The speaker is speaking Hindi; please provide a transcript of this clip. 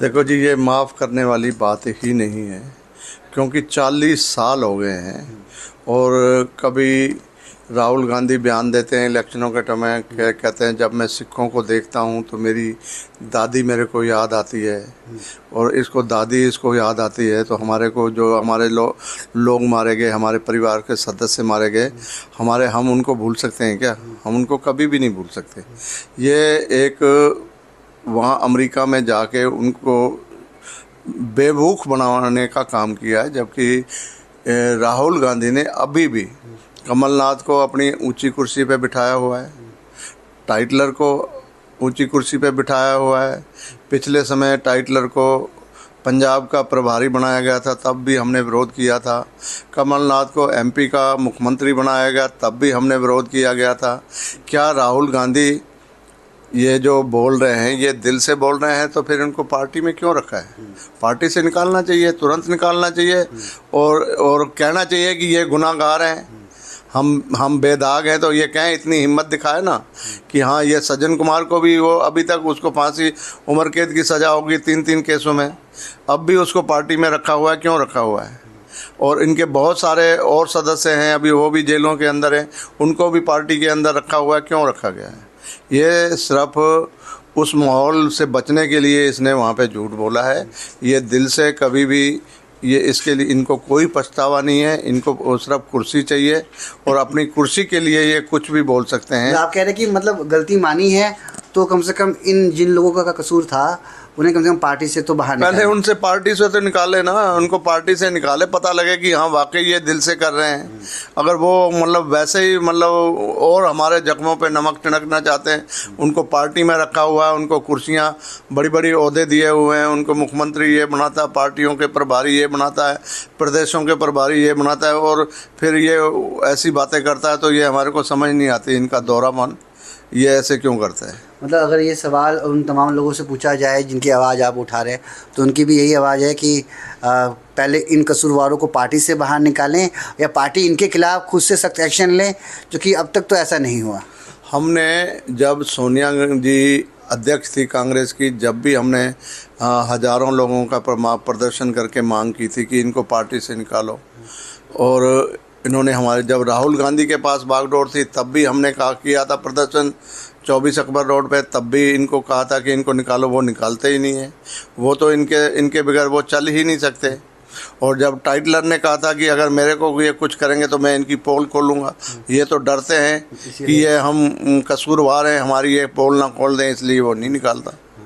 देखो जी, ये माफ़ करने वाली बात ही नहीं है, क्योंकि 40 साल हो गए हैं। और कभी राहुल गांधी बयान देते हैं इलेक्शनों के टाइम में, कहते हैं जब मैं सिखों को देखता हूं तो मेरी दादी मेरे को याद आती है, और इसको दादी इसको याद आती है। तो हमारे को जो हमारे लोग मारे गए, हमारे परिवार के सदस्य मारे गए, हम उनको भूल सकते हैं क्या? हम उनको कभी भी नहीं भूल सकते। ये एक वहाँ अमेरिका में जाके उनको बेवकूफ़ बनाने का काम किया है, जबकि राहुल गांधी ने अभी भी कमलनाथ को अपनी ऊंची कुर्सी पे बिठाया हुआ है, टाइटलर को ऊंची कुर्सी पे बिठाया हुआ है। पिछले समय टाइटलर को पंजाब का प्रभारी बनाया गया था, तब भी हमने विरोध किया था। कमलनाथ को एमपी का मुख्यमंत्री बनाया गया, तब भी हमने विरोध किया गया था। क्या राहुल गांधी ये जो बोल रहे हैं ये दिल से बोल रहे हैं? तो फिर इनको पार्टी में क्यों रखा है? पार्टी से निकालना चाहिए, तुरंत निकालना चाहिए, और कहना चाहिए कि ये गुनाहगार हैं, हम बेदाग हैं। तो ये कहें, इतनी हिम्मत दिखाए ना कि हाँ, ये सज्जन कुमार को भी वो अभी तक उसको फांसी उम्र कैद की सज़ा होगी 3 केसों में, अब भी उसको पार्टी में रखा हुआ है। क्यों रखा हुआ है? और इनके बहुत सारे और सदस्य हैं, अभी वो भी जेलों के अंदर हैं, उनको भी पार्टी के अंदर रखा हुआ है। क्यों रखा गया है? ये सिर्फ उस माहौल से बचने के लिए इसने वहाँ पे झूठ बोला है। ये दिल से कभी भी ये इसके लिए इनको कोई पछतावा नहीं है। इनको सिर्फ कुर्सी चाहिए, और अपनी कुर्सी के लिए ये कुछ भी बोल सकते हैं। आप कह रहे हैं कि मतलब गलती मानी है, तो कम से कम इन जिन लोगों का कसूर था उन्हें कम से कम पार्टी से तो बाहर पहले उनसे पार्टी से तो निकाले ना, उनको पार्टी से निकाले, पता लगे कि हाँ वाकई ये दिल से कर रहे हैं। अगर वो मतलब वैसे ही और हमारे जख्मों पे नमक छिड़कना चाहते हैं, उनको पार्टी में रखा हुआ है, उनको कुर्सियाँ बड़ी बड़ी ओहदे दिए हुए हैं, उनको मुख्यमंत्री ये बनाता है, पार्टियों के प्रभारी ये बनाता है, प्रदेशों के प्रभारी ये बनाता है, और फिर ये ऐसी बातें करता है। तो ये हमारे को समझ नहीं आती इनका दौरा मन, ये ऐसे क्यों करता है। मतलब अगर ये सवाल उन तमाम लोगों से पूछा जाए जिनकी आवाज़ आप उठा रहे हैं, तो उनकी भी यही आवाज़ है कि पहले इन कसूरवारों को पार्टी से बाहर निकालें, या पार्टी इनके खिलाफ खुद से सख्त एक्शन लें, जो कि अब तक तो ऐसा नहीं हुआ। हमने जब सोनिया जी अध्यक्ष थी कांग्रेस की, जब भी हमने हज़ारों लोगों का प्रदर्शन करके मांग की थी कि इनको पार्टी से निकालो, और इन्होंने हमारे, जब राहुल गांधी के पास बागडोर थी तब भी हमने किया था प्रदर्शन 24 अकबर रोड पे, तब भी इनको कहा था कि इनको निकालो। वो निकालते ही नहीं है, वो तो इनके बगैर वो चल ही नहीं सकते। और जब टाइटलर ने कहा था कि अगर मेरे को ये कुछ करेंगे तो मैं इनकी पोल खोलूँगा, ये तो डरते हैं कि ये हम कसूरवार हैं, हमारी ये पोल ना खोल दें, इसलिए वो नहीं निकालता।